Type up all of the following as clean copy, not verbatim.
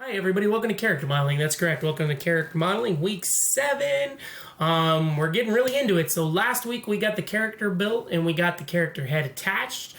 Hi everybody, welcome to Character Modeling. That's correct, welcome to Character Modeling, week 7. We're getting really into it. So last week we got the character built and we got the character head attached,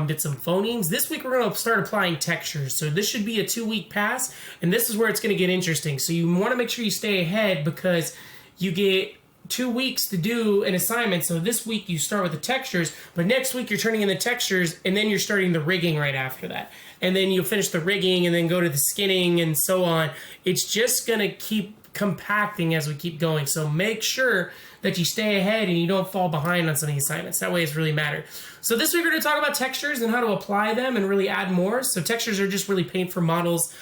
did some phonemes. This week we're going to start applying textures. So this should be a 2-week pass, and this is where it's going to get interesting. So you want to make sure you stay ahead because you get 2 weeks to do an assignment. So this week you start with the textures, but next week you're turning in the textures and then you're starting the rigging right after that. And then you'll finish the rigging and then go to the skinning and so on. It's just going to keep compacting as we keep going. So make sure that you stay ahead and you don't fall behind on some of the assignments. That way it's really matter. So this week we're going to talk about textures and how to apply them and really add more. So textures are just really paint for models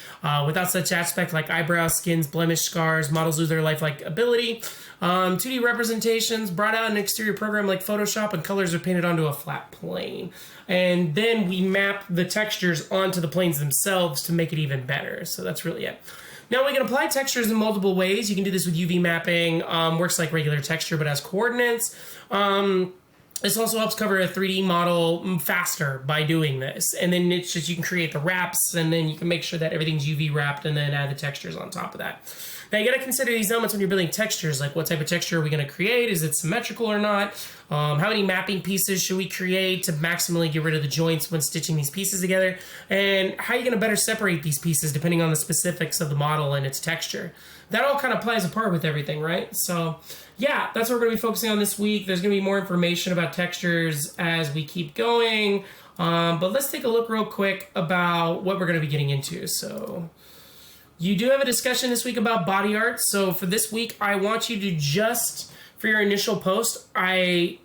without such aspect like eyebrows, skins, blemish, scars. Models lose their lifelike ability. 2D representations brought out an exterior program like Photoshop, and colors are painted onto a flat plane. And then we map the textures onto the planes themselves to make it even better. So that's really it. Now we can apply textures in multiple ways. You can do this with UV mapping, works like regular texture but has coordinates. This also helps cover a 3D model faster by doing this. And then it's just, you can create the wraps and then you can make sure that everything's UV wrapped and then add the textures on top of that. Now you gotta consider these elements when you're building textures, like what type of texture are we gonna create? Is it symmetrical or not? How many mapping pieces should we create to maximally get rid of the joints when stitching these pieces together? And how are you gonna better separate these pieces depending on the specifics of the model and its texture? That all kind of plays a part with everything, right? So yeah, that's what we're gonna be focusing on this week. There's gonna be more information about textures as we keep going. But let's take a look real quick about what we're gonna be getting into. So you do have a discussion this week about body art. So for this week, I want you to just, for your initial post, all I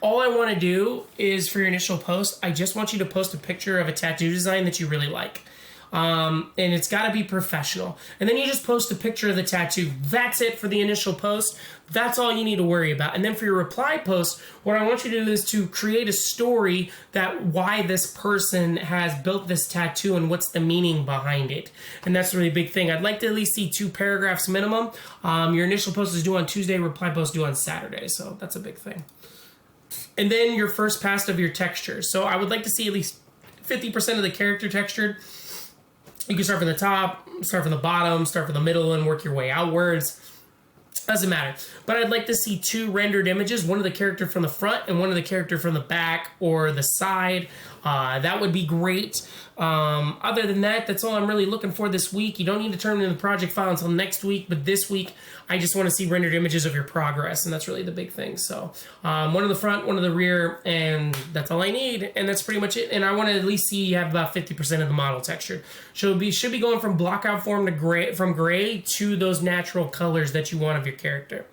want to do is for your initial post, I just want you to post a picture of a tattoo design that you really like. And it's got to be professional. And then you just post a picture of the tattoo. That's it for the initial post. That's all you need to worry about. And then for your reply post, what I want you to do is to create a story that why this person has built this tattoo and what's the meaning behind it. And that's a really big thing. I'd like to at least see 2 paragraphs minimum. Your initial post is due on Tuesday, reply post due on Saturday. So that's a big thing. And then your first pass of your texture. So I would like to see at least 50% of the character textured. You can start from the top, start from the bottom, start from the middle, and work your way outwards. Doesn't matter. But I'd like to see 2 rendered images, one of the character from the front and one of the character from the back or the side. That would be great. Other than that, that's all I'm really looking for this week. You don't need to turn in the project file until next week, but this week I just want to see rendered images of your progress, and that's really the big thing. So one in the front, one in the rear, and that's all I need, and that's pretty much it. And I want to at least see you have about 50% of the model textured. Should be going from blockout form to gray, from gray to those natural colors that you want of your character.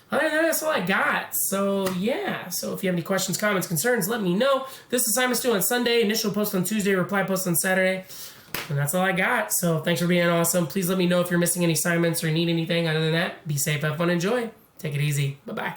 Other than that, that's all I got. So yeah, so if you have any questions, comments, concerns, let me know. This assignment's due on Sunday, initial post on Tuesday, reply post on Saturday. And that's all I got. So thanks for being awesome. Please let me know if you're missing any assignments or need anything. Other than that, be safe, have fun, enjoy. Take it easy. Bye-bye.